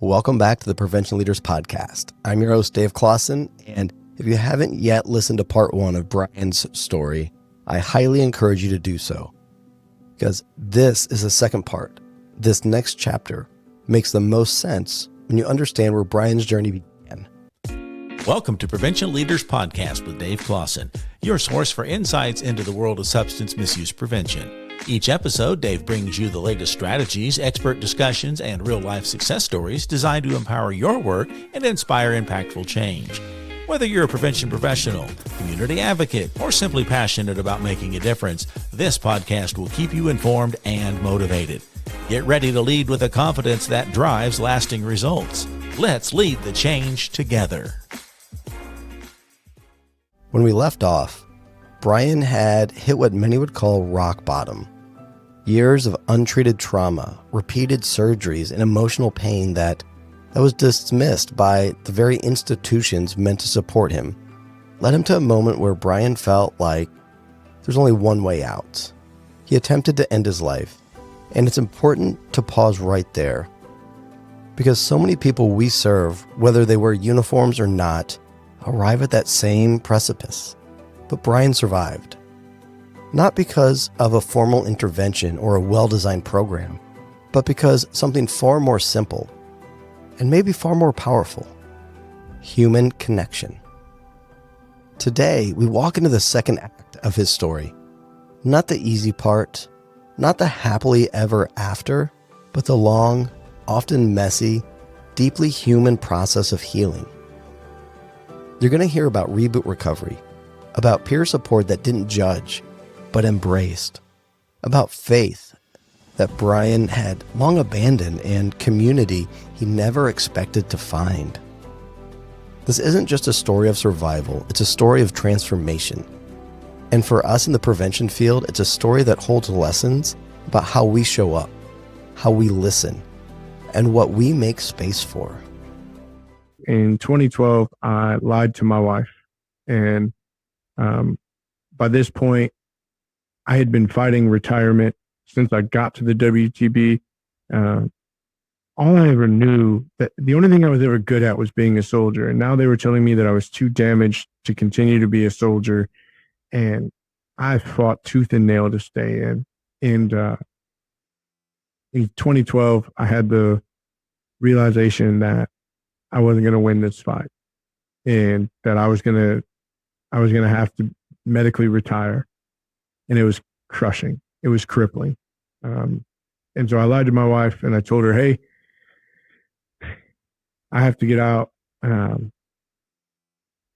Welcome back to the Prevention Leaders Podcast. I'm your host, Dave Clausen, and if you haven't yet listened to part one of Bryan's story, I highly encourage you to do so, because this is the second part. This next chapter makes the most sense when you understand where Bryan's journey began. Welcome to Prevention Leaders Podcast with Dave Clausen, your source for insights into the world of substance misuse prevention. Each episode, Dave brings you the latest strategies, expert discussions, and real-life success stories designed to empower your work and inspire impactful change. Whether you're a prevention professional, community advocate, or simply passionate about making a difference, this podcast will keep you informed and motivated. Get ready to lead with a confidence that drives lasting results. Let's lead the change together. When we left off, Bryan had hit what many would call rock bottom. Years of untreated trauma, repeated surgeries, and emotional pain that was dismissed by the very institutions meant to support him led him to a moment where Bryan felt like there's only one way out. He attempted to end his life, and it's important to pause right there, because so many people we serve, whether they wear uniforms or not, arrive at that same precipice. But Bryan survived, not because of a formal intervention or a well-designed program, but because something far more simple and maybe far more powerful: human connection. Today, we walk into the second act of his story. Not the easy part, not the happily ever after, but the long, often messy, deeply human process of healing. You're going to hear about Reboot Recovery, about peer support that didn't judge, but embraced, about faith that Bryan had long abandoned and community he never expected to find. This isn't just a story of survival, it's a story of transformation. And for us in the prevention field, it's a story that holds lessons about how we show up, how we listen, and what we make space for. In 2012, I lied to my wife. And by this point, I had been fighting retirement since I got to the WTB. All I ever knew, that the only thing I was ever good at was being a soldier. And now they were telling me that I was too damaged to continue to be a soldier. And I fought tooth and nail to stay in. And in 2012, I had the realization that I wasn't going to win this fight, and that I was going to have to medically retire. And it was crushing. It was crippling. And so I lied to my wife and I told her, hey, I have to get out. They're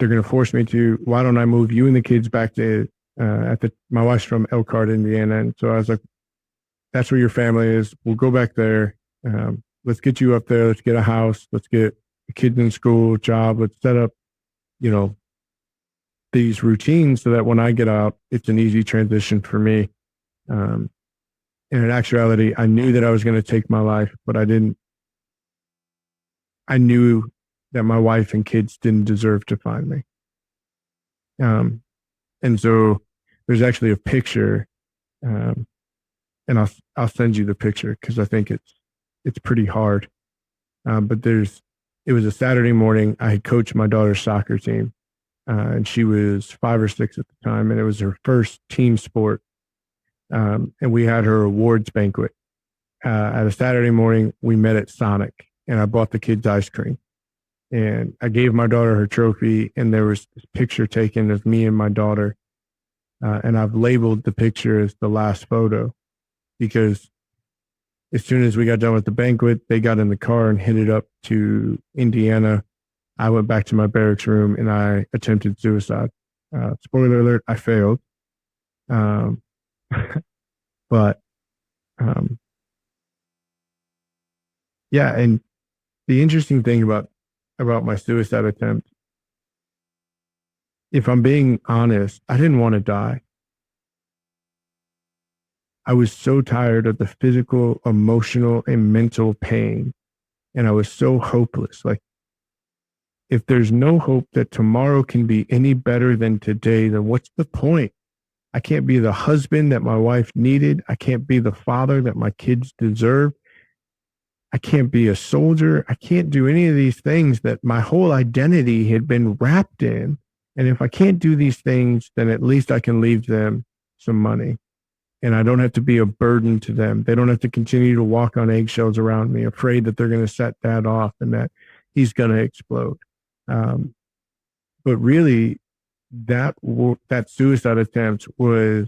going to force me to. Why don't I move you and the kids back to, my wife's from Elkhart, Indiana. And so I was like, that's where your family is. We'll go back there. Let's get you up there. Let's get a house. Let's get the kids in school, job. Let's set up, these routines so that when I get out, it's an easy transition for me. And in actuality, I knew that I was going to take my life, but I didn't. I knew that my wife and kids didn't deserve to find me. And so there's actually a picture, and I'll send you the picture because I think it's pretty hard. But it was a Saturday morning. I had coached my daughter's soccer team. And she was 5 or 6 at the time, and it was her first team sport. And we had her awards banquet. At a Saturday morning, we met at Sonic, and I bought the kids ice cream. And I gave my daughter her trophy, and there was this picture taken of me and my daughter. And I've labeled the picture as the last photo, because as soon as we got done with the banquet, they got in the car and headed up to Indiana. I went back to my barracks room and I attempted suicide. Spoiler alert, I failed. But yeah, and the interesting thing about my suicide attempt, if I'm being honest, I didn't want to die. I was so tired of the physical, emotional, and mental pain, and I was so hopeless. Like, if there's no hope that tomorrow can be any better than today, then what's the point? I can't be the husband that my wife needed. I can't be the father that my kids deserve. I can't be a soldier. I can't do any of these things that my whole identity had been wrapped in. And if I can't do these things, then at least I can leave them some money. And I don't have to be a burden to them. They don't have to continue to walk on eggshells around me, afraid that they're going to set Dad off and that he's going to explode. But really, that suicide attempt was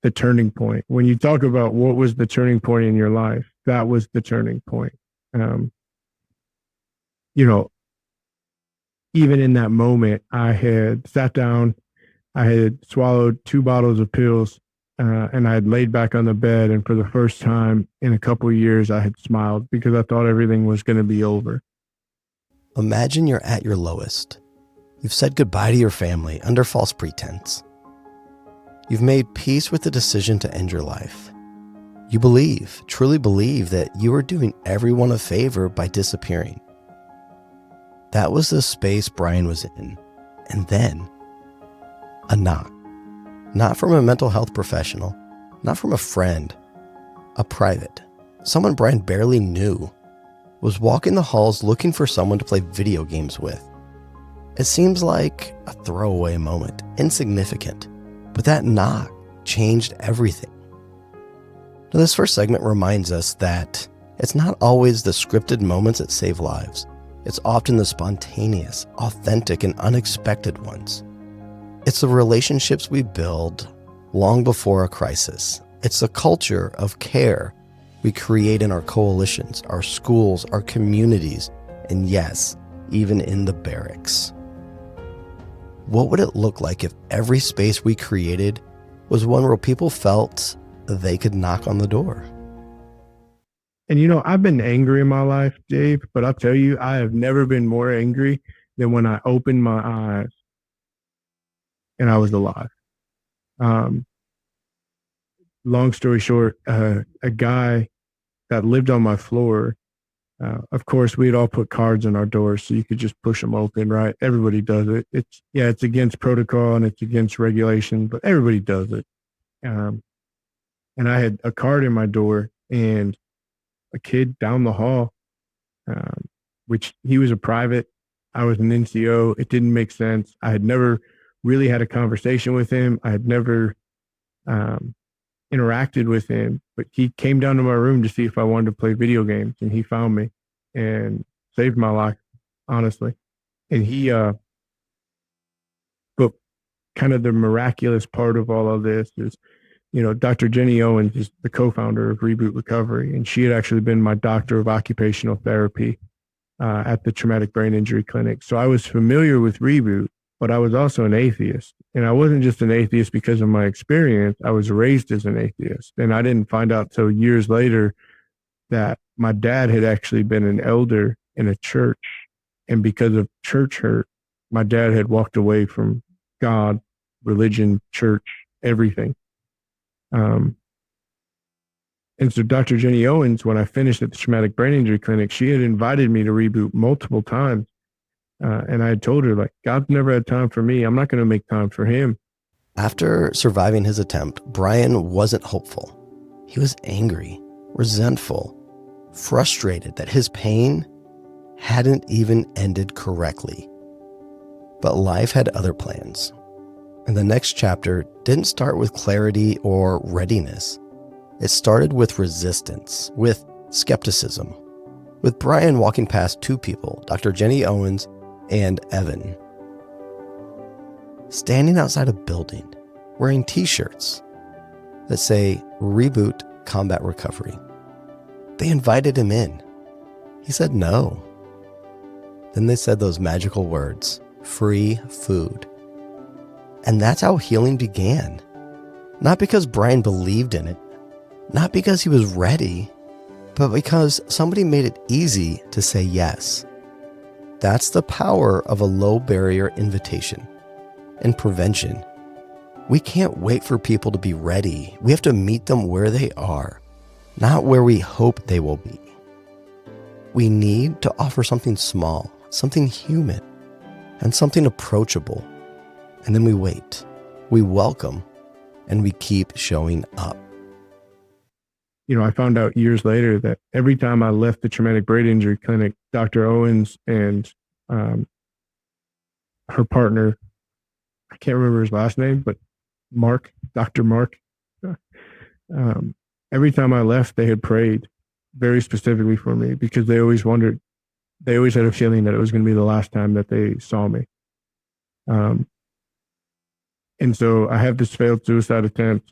the turning point. When you talk about what was the turning point in your life, that was the turning point. Even in that moment, I had sat down, I had swallowed 2 bottles of pills, and I had laid back on the bed. And for the first time in a couple of years, I had smiled because I thought everything was going to be over. Imagine you're at your lowest. You've said goodbye to your family under false pretense. You've made peace with the decision to end your life. You truly believe that you are doing everyone a favor by disappearing. That was the space Bryan was in. And then, a knock. Not from a mental health professional, not from a friend, a private. Someone Bryan barely knew was walking the halls looking for someone to play video games with. It seems like a throwaway moment, insignificant, but that knock changed everything. Now, this first segment reminds us that it's not always the scripted moments that save lives. It's often the spontaneous, authentic, and unexpected ones. It's the relationships we build long before a crisis. It's the culture of care we create in our coalitions, our schools, our communities, and yes, even in the barracks. What would it look like if every space we created was one where people felt they could knock on the door? And I've been angry in my life, Dave, but I'll tell you, I have never been more angry than when I opened my eyes and I was alive. Long story short, a guy that lived on my floor, of course, we'd all put cards on our doors so you could just push them open, right? Everybody does it. It's against protocol and it's against regulation, but everybody does it. And I had a card in my door, and a kid down the hall, which he was a private, I was an NCO. It didn't make sense. I had never really had a conversation with him. I had never interacted with him, but he came down to my room to see if I wanted to play video games, and he found me and saved my life, honestly. And but kind of the miraculous part of all of this is, Dr. Jenny Owens is the co-founder of Reboot Recovery, and she had actually been my doctor of occupational therapy at the Traumatic Brain Injury Clinic. So I was familiar with Reboot, but I was also an atheist. And I wasn't just an atheist because of my experience. I was raised as an atheist. And I didn't find out till years later that my dad had actually been an elder in a church. And because of church hurt, my dad had walked away from God, religion, church, everything. And so Dr. Jenny Owens, when I finished at the Traumatic Brain Injury Clinic, she had invited me to Reboot multiple times. And I had told her, God's never had time for me. I'm not going to make time for him. After surviving his attempt, Bryan wasn't hopeful. He was angry, resentful, frustrated that his pain hadn't even ended correctly. But life had other plans. And the next chapter didn't start with clarity or readiness. It started with resistance, with skepticism, with Bryan walking past 2 people, Dr. Jenny Owens and Evan, standing outside a building, wearing t-shirts that say Reboot Combat Recovery. They invited him in. He said no. Then they said those magical words, free food. And that's how healing began. Not because Bryan believed in it, not because he was ready, but because somebody made it easy to say yes. That's the power of a low barrier invitation. And prevention. We can't wait for people to be ready. We have to meet them where they are, not where we hope they will be. We need to offer something small, something human, and something approachable. And then we wait, we welcome, and we keep showing up. I found out years later that every time I left the traumatic brain injury clinic, Dr. Owens and her partner, I can't remember his last name, but Dr. Mark, um, every time I left, they had prayed very specifically for me because they always had a feeling that it was going to be the last time that they saw me. And so I have this failed suicide attempt.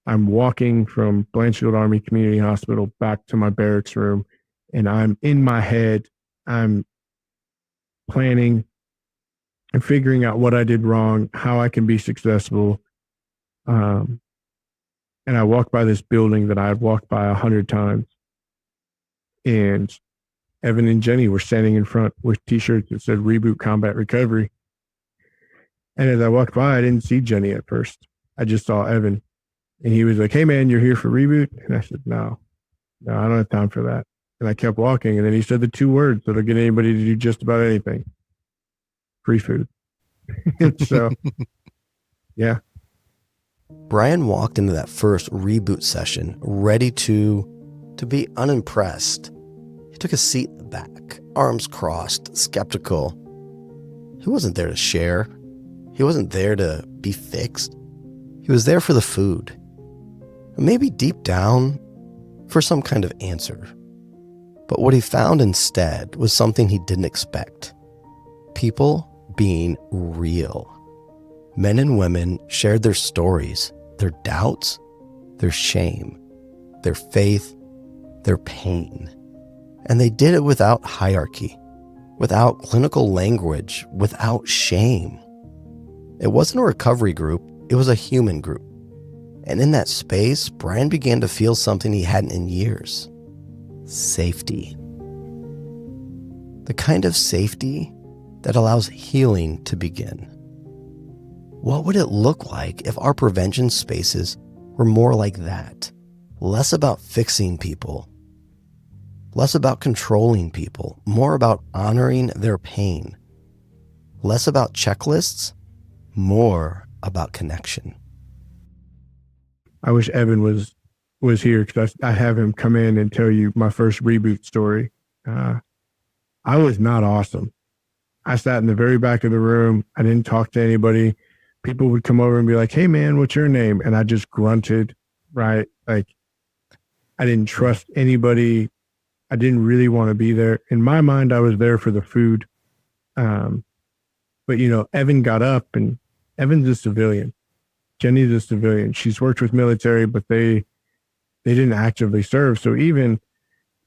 I'm walking from Blanchfield Army Community Hospital back to my barracks room, and I'm in my head. I'm planning and figuring out what I did wrong, how I can be successful. And I walked by this building that I had walked by 100 times. And Evan and Jenny were standing in front with t-shirts that said Reboot Combat Recovery. And as I walked by, I didn't see Jenny at first. I just saw Evan. And he was like, "Hey, man, you're here for Reboot?" And I said, No, I don't have time for that. And I kept walking. And then he said the 2 words that'll get anybody to do just about anything: free food. So, yeah. Bryan walked into that first reboot session ready to be unimpressed. He took a seat in the back, arms crossed, skeptical. He wasn't there to share. He wasn't there to be fixed. He was there for the food. Maybe deep down, for some kind of answer. But what he found instead was something he didn't expect. People being real. Men and women shared their stories, their doubts, their shame, their faith, their pain. And they did it without hierarchy, without clinical language, without shame. It wasn't a recovery group, it was a human group. And in that space, Bryan began to feel something he hadn't in years. Safety. The kind of safety that allows healing to begin. What would it look like if our prevention spaces were more like that? Less about fixing people, less about controlling people, more about honoring their pain, less about checklists, more about connection. I wish Evan was here because I have him come in and tell you my first reboot story. I was not awesome. I sat in the very back of the room. I didn't talk to anybody. People would come over and be like, "Hey, man, what's your name?" And I just grunted, right? Like, I didn't trust anybody. I didn't really want to be there. In my mind, I was there for the food. But, Evan got up, and Evan's a civilian. Jenny's a civilian. She's worked with military, but they didn't actively serve. So even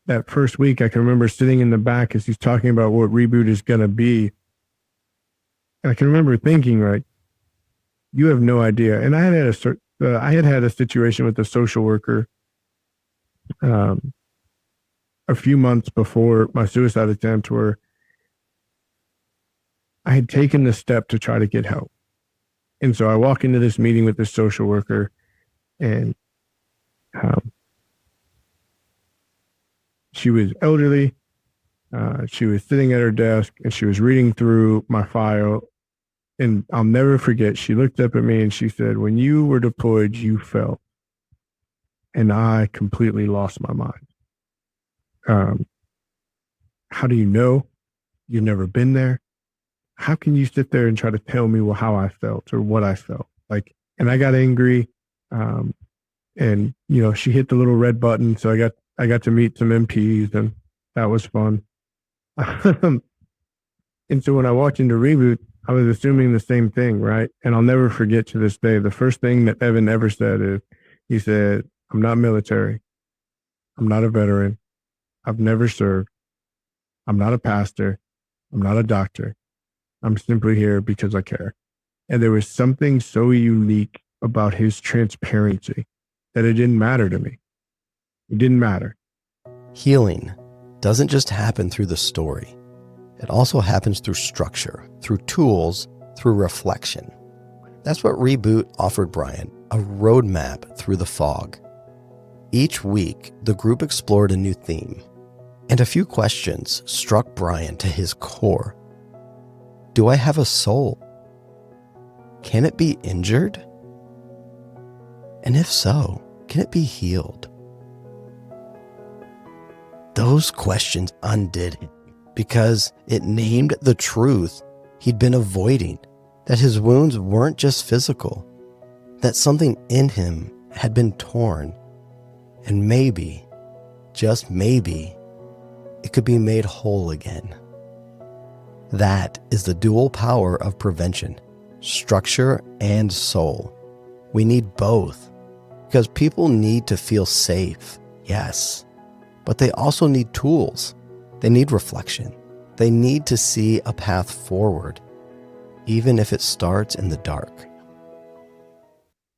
that first week, I can remember sitting in the back as he's talking about what Reboot is going to be. And I can remember thinking, like, you have no idea. And I had had a situation with a social worker a few months before my suicide attempt where I had taken the step to try to get help. And so I walk into this meeting with this social worker, and she was elderly. She was sitting at her desk, and she was reading through my file. And I'll never forget, she looked up at me and she said, "When you were deployed, you felt." And I completely lost my mind. How do you know? You've never been there. How can you sit there and try to tell me how I felt or what I felt? Like, and I got angry. And she hit the little red button. So I got to meet some MPs, and that was fun. And so when I walked into Reboot, I was assuming the same thing, right? And I'll never forget to this day, the first thing that Evan ever said is, he said, "I'm not military. I'm not a veteran. I've never served. I'm not a pastor. I'm not a doctor. I'm simply here because I care." And there was something so unique about his transparency that it didn't matter to me. It didn't matter. Healing doesn't just happen through the story. It also happens through structure, through tools, through reflection. That's what Reboot offered Bryan, a roadmap through the fog. Each week, the group explored a new theme, and a few questions struck Bryan to his core. Do I have a soul? Can it be injured? And if so, can it be healed? Those questions undid him because it named the truth he'd been avoiding, that his wounds weren't just physical, that something in him had been torn, and maybe, just maybe, it could be made whole again. That is the dual power of prevention, structure and soul. We need both because people need to feel safe, yes, but they also need tools. They need reflection. They need to see a path forward, even if it starts in the dark.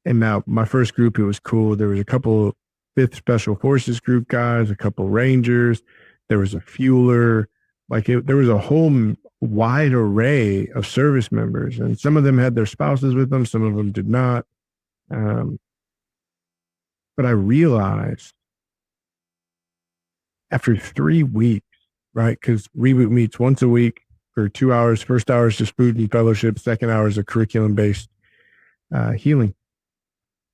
And now my first group, it was cool. There was a couple 5th Special Forces group guys, a couple Rangers. There was a fueler. There was a whole wide array of service members, and some of them had their spouses with them. Some of them did not. But I realized after 3 weeks, right? Because Reboot meets once a week for 2 hours. First hour is just food and fellowship. Second hour is a curriculum-based healing.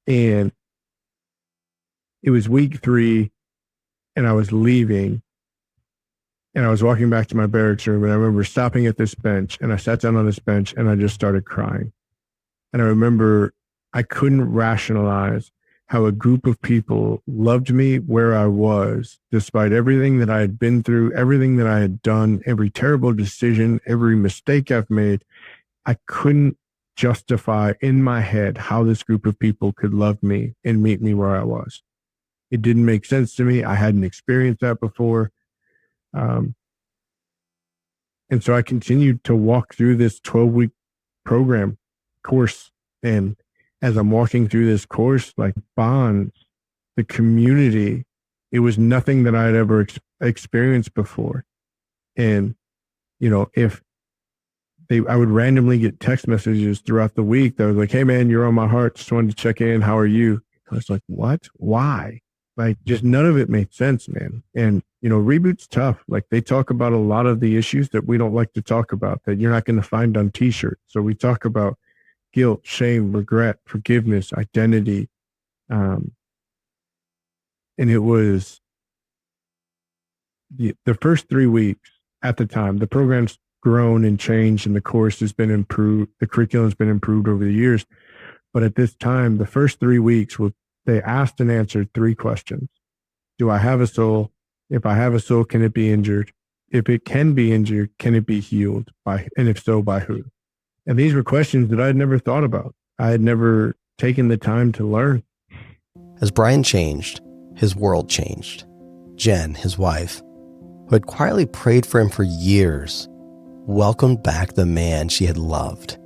And it was week 3, and I was leaving, and I was walking back to my barracks room, and I remember stopping at this bench, and I sat down on this bench, and I just started crying. And I remember I couldn't rationalize how a group of people loved me where I was, despite everything that I had been through, everything that I had done, every terrible decision, every mistake I've made. I couldn't justify in my head how this group of people could love me and meet me where I was. It didn't make sense to me. I hadn't experienced that before. And so I continued to walk through this 12-week program course. And as I'm walking through this course, like bonds, the community, it was nothing that I had ever experienced before. And, I would randomly get text messages throughout the week that was like, "Hey man, you're on my heart. Just wanted to check in. How are you?" I was like, "What? Why?" Just none of it made sense, man. And, Reboot's tough. They talk about a lot of the issues that we don't like to talk about, that you're not going to find on t-shirts. So we talk about guilt, shame, regret, forgiveness, identity. And it was the first 3 weeks at the time. The program's grown and changed, and the course has been improved. The curriculum has been improved over the years. But at this time, the first 3 weeks, they asked and answered 3 questions. Do I have a soul? If I have a soul, can it be injured? If it can be injured, can it be healed? And if so, by who? And these were questions that I had never thought about. I had never taken the time to learn. As Bryan changed, his world changed. Jen, his wife, who had quietly prayed for him for years, welcomed back the man she had loved.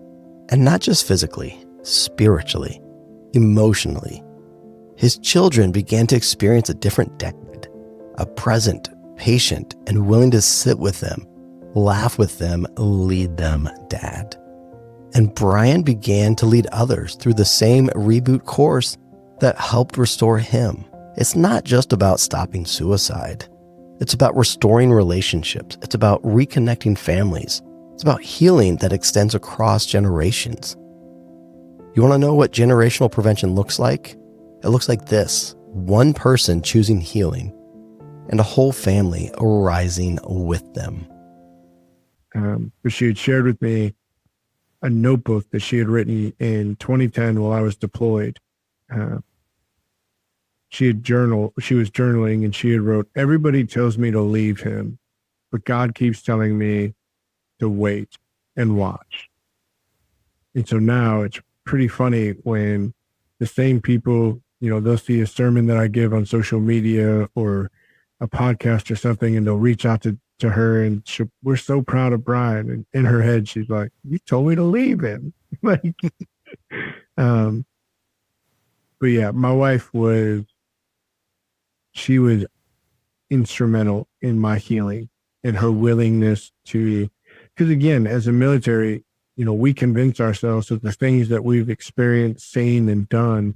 And not just physically, spiritually, emotionally. His children began to experience a different dad, a present, patient, and willing to sit with them, laugh with them, lead them dad. And Bryan began to lead others through the same Reboot course that helped restore him. It's not just about stopping suicide. It's about restoring relationships. It's about reconnecting families. It's about healing that extends across generations. You want to know what generational prevention looks like? It looks like this: one person choosing healing and a whole family arising with them. But she had shared with me a notebook that she had written in 2010 while I was deployed. She was journaling, and she had wrote, "Everybody tells me to leave him, but God keeps telling me to wait and watch." And so now it's pretty funny when the same people, they'll see a sermon that I give on social media or a podcast or something, and they'll reach out to her, and "We're so proud of Bryan." And in her head, she's like, "You told me to leave him." But yeah, my wife she was instrumental in my healing and her willingness to, because again, as a military, we convince ourselves of the things that we've experienced, seen, and done,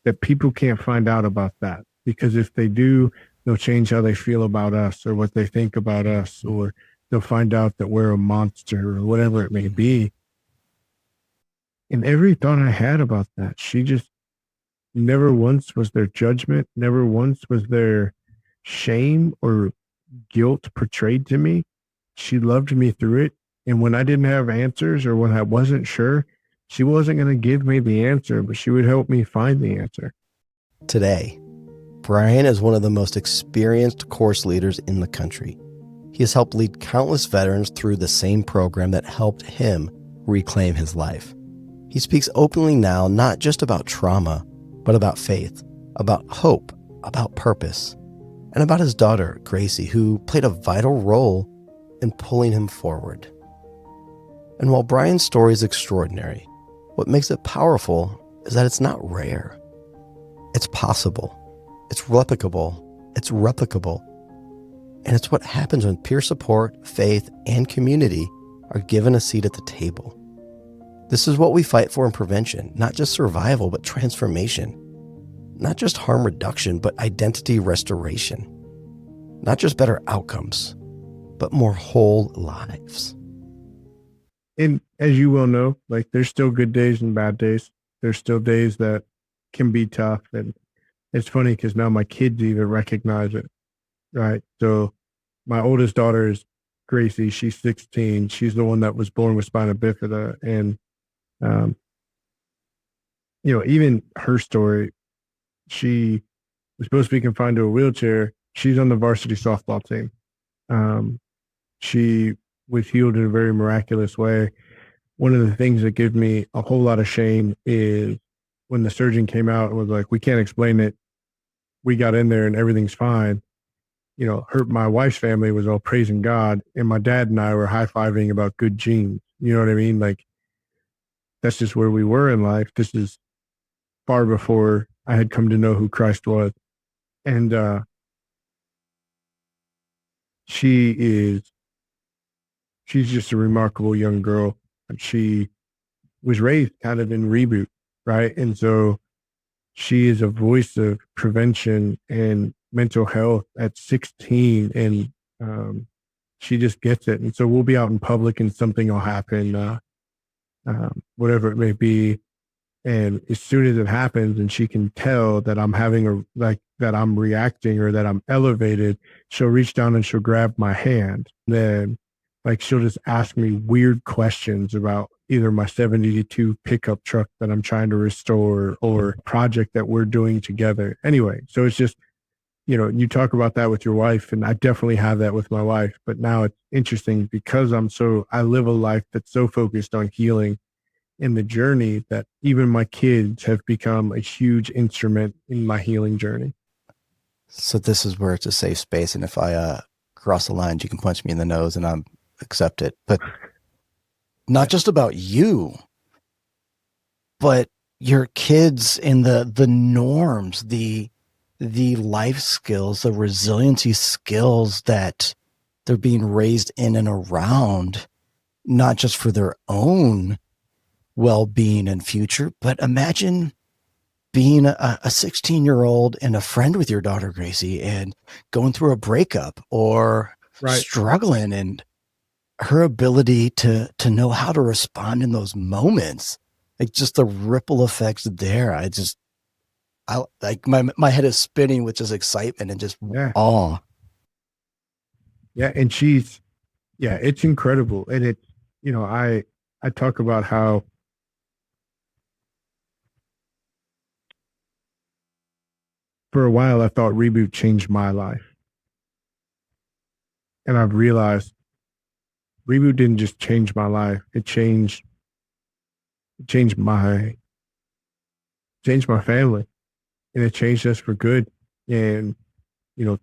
that people can't find out about that. Because if they do, they'll change how they feel about us or what they think about us, or they'll find out that we're a monster or whatever it may be. And every thought I had about that, she just never once was there judgment, never once was there shame or guilt portrayed to me. She loved me through it. And when I didn't have answers or when I wasn't sure, she wasn't going to give me the answer, but she would help me find the answer. Today, Bryan is one of the most experienced course leaders in the country. He has helped lead countless veterans through the same program that helped him reclaim his life. He speaks openly now, not just about trauma, but about faith, about hope, about purpose, and about his daughter, Gracie, who played a vital role in pulling him forward. And while Bryan's story is extraordinary, what makes it powerful is that it's not rare. It's possible. It's replicable. And it's what happens when peer support, faith, and community are given a seat at the table. This is what we fight for in prevention, not just survival, but transformation. Not just harm reduction, but identity restoration. Not just better outcomes, but more whole lives. And as you well know, like there's still good days and bad days. There's still days that can be tough. And it's funny because now my kids even recognize it, right? So my oldest daughter is Gracie. She's 16. She's the one that was born with spina bifida. And, even her story, she was supposed to be confined to a wheelchair. She's on the varsity softball team. She was healed in a very miraculous way. One of the things that gives me a whole lot of shame is when the surgeon came out and was like, we can't explain it. We got in there and everything's fine. My wife's family was all praising God, and my dad and I were high-fiving about good genes. You know what I mean? Like, that's just where we were in life. This is far before I had come to know who Christ was. And she's just a remarkable young girl. And she was raised kind of in Reboot, right? And so she is a voice of prevention and mental health at 16, and she just gets it. And so we'll be out in public and something will happen, whatever it may be. And as soon as it happens and she can tell that I'm that I'm reacting or that I'm elevated, she'll reach down and she'll grab my hand. Then she'll just ask me weird questions about either my 72 pickup truck that I'm trying to restore or a project that we're doing together. Anyway, so it's just, you talk about that with your wife, and I definitely have that with my wife. But now it's interesting because I live a life that's so focused on healing in the journey that even my kids have become a huge instrument in my healing journey. So this is where it's a safe space. And if I cross the lines, you can punch me in the nose and I'll accept it. But not just about you, but your kids and the norms, the life skills, the resiliency skills that they're being raised in and around, not just for their own well-being and future, but imagine being a 16-year-old and a friend with your daughter, Gracie, and going through a breakup or struggling, and her ability to know how to respond in those moments, like just the ripple effects there. I like my head is spinning with just excitement and just awe. Yeah. And it's incredible. And it's, I talk about how for a while I thought Reboot changed my life. And I've realized Reboot didn't just change my life. It changed my family, and it changed us for good. And,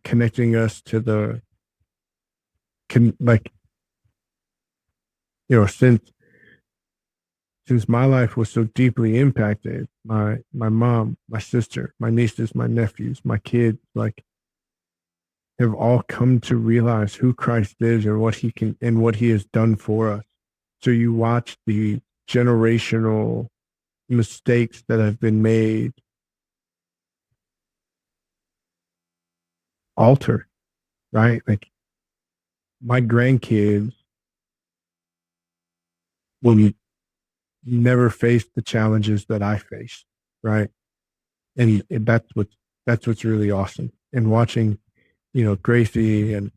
connecting us to since my life was so deeply impacted, my mom, my sister, my nieces, my nephews, my kids, have all come to realize who Christ is and what he has done for us. So you watch the generational mistakes that have been made alter, right? Like my grandkids will never face the challenges that I faced, right? And that's what's really awesome. And watching Gracie and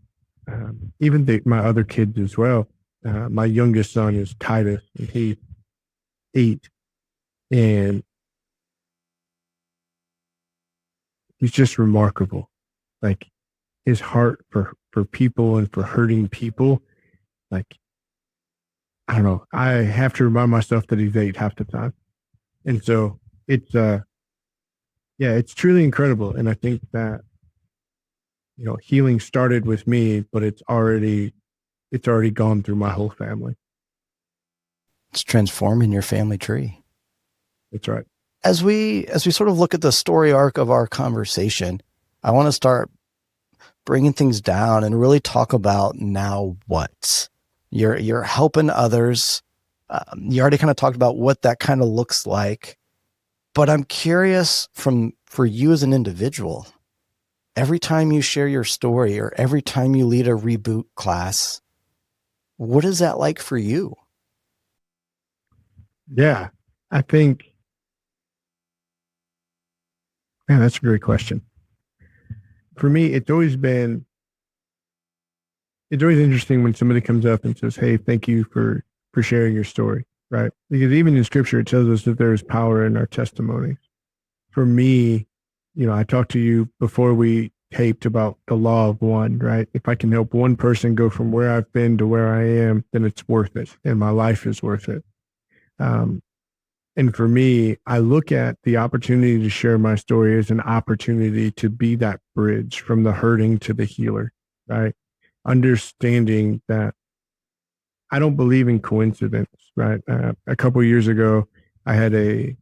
even my other kids as well. My youngest son is Titus, and he's 8, and he's just remarkable. Like his heart for people and for hurting people. Like, I don't know. I have to remind myself that he's 8 half the time. And so it's it's truly incredible. And I think that, healing started with me, but it's already gone through my whole family. It's transforming your family tree. That's right. As we sort of look at the story arc of our conversation, I want to start bringing things down and really talk about now what. You're helping others. You already kind of talked about what that kind of looks like, but I'm curious for you as an individual, every time you share your story or every time you lead a reboot class, what is that like for you? Yeah, I think, man, that's a great question. For me, it's always interesting when somebody comes up and says, "Hey, thank you for sharing your story," right? Because even in scripture, it tells us that there is power in our testimony. For me, I talked to you before we taped about the law of one, right? If I can help one person go from where I've been to where I am, then it's worth it, and my life is worth it. And for me, I look at the opportunity to share my story as an opportunity to be that bridge from the hurting to the healer, right? Understanding that I don't believe in coincidence, right? A couple of years ago, I had a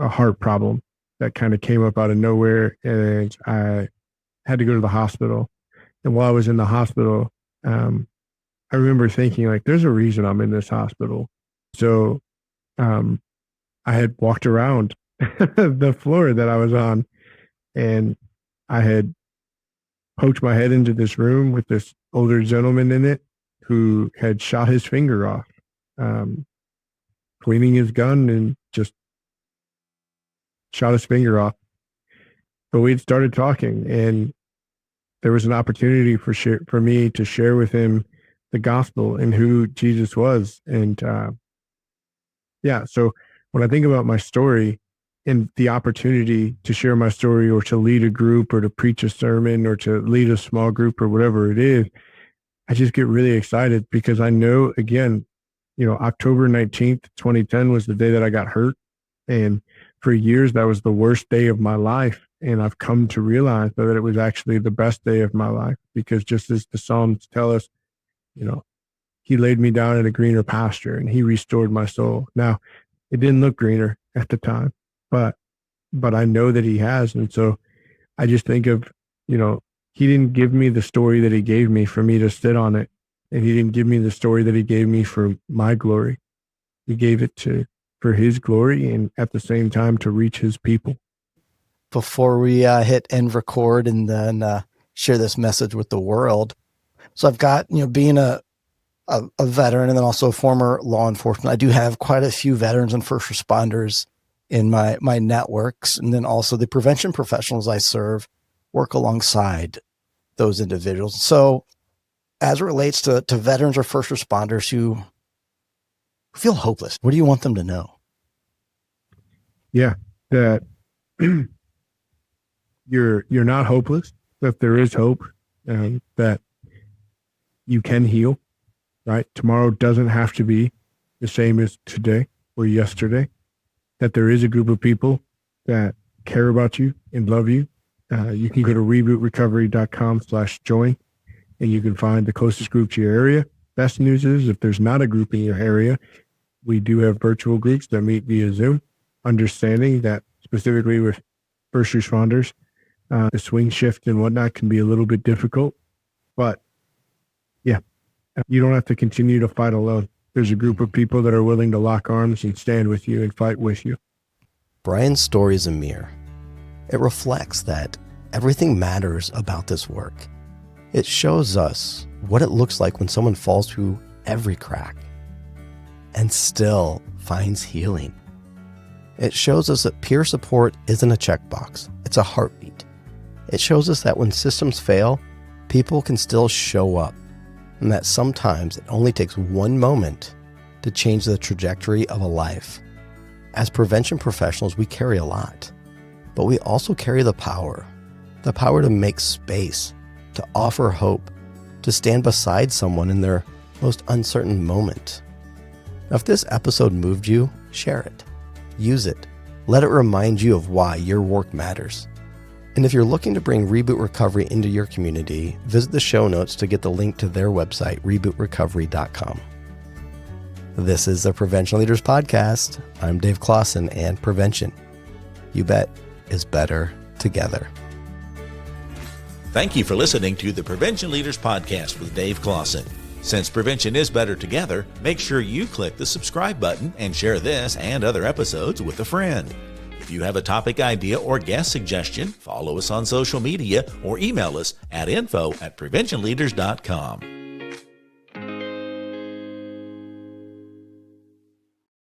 heart problem that kind of came up out of nowhere, and I had to go to the hospital. And while I was in the hospital, I remember thinking, like, there's a reason I'm in this hospital. So I had walked around the floor that I was on, and I had poked my head into this room with this older gentleman in it who had shot his finger off, cleaning his gun, and just shot his finger off. But we'd started talking, and there was an opportunity for me to share with him the gospel and who Jesus was. And so when I think about my story and the opportunity to share my story or to lead a group or to preach a sermon or to lead a small group or whatever it is, I just get really excited because I know, again, October 19th, 2010 was the day that I got hurt. And for years, that was the worst day of my life. And I've come to realize that it was actually the best day of my life, because just as the Psalms tell us, he laid me down in a greener pasture and he restored my soul. Now, it didn't look greener at the time, but I know that he has. And so I just think of, he didn't give me the story that he gave me for me to sit on it. And he didn't give me the story that he gave me for my glory. He gave it for his glory and at the same time to reach his people. Before we hit end record and then share this message with the world. So I've got, being a veteran and then also a former law enforcement, I do have quite a few veterans and first responders in my networks. And then also the prevention professionals I serve work alongside those individuals. So as it relates to veterans or first responders who feel hopeless, what do you want them to know? Yeah, that you're not hopeless, that there is hope, and that you can heal, right? Tomorrow doesn't have to be the same as today or yesterday, that there is a group of people that care about you and love you. You can go to rebootrecovery.com/join, and you can find the closest group to your area. Best news is, if there's not a group in your area, we do have virtual groups that meet via Zoom, understanding that specifically with first responders, the swing shift and whatnot can be a little bit difficult, but yeah, you don't have to continue to fight alone. There's a group of people that are willing to lock arms and stand with you and fight with you. Bryan's story is a mirror. It reflects that everything matters about this work. It shows us what it looks like when someone falls through every crack and still finds healing. It shows us that peer support isn't a checkbox, it's a heartbeat. It shows us that when systems fail, people can still show up, and that sometimes it only takes one moment to change the trajectory of a life. As prevention professionals, we carry a lot, but we also carry the power to make space, to offer hope, to stand beside someone in their most uncertain moment. Now, if this episode moved you, share it, use it, let it remind you of why your work matters. And if you're looking to bring Reboot Recovery into your community, visit the show notes to get the link to their website, rebootrecovery.com. This is the Prevention Leaders Podcast. I'm Dave Clausen, and prevention, you bet, is better together. Thank you for listening to the Prevention Leaders Podcast with Dave Clausen. Since prevention is better together, make sure you click the subscribe button and share this and other episodes with a friend. If you have a topic idea or guest suggestion, follow us on social media or email us at info@preventionleaders.com.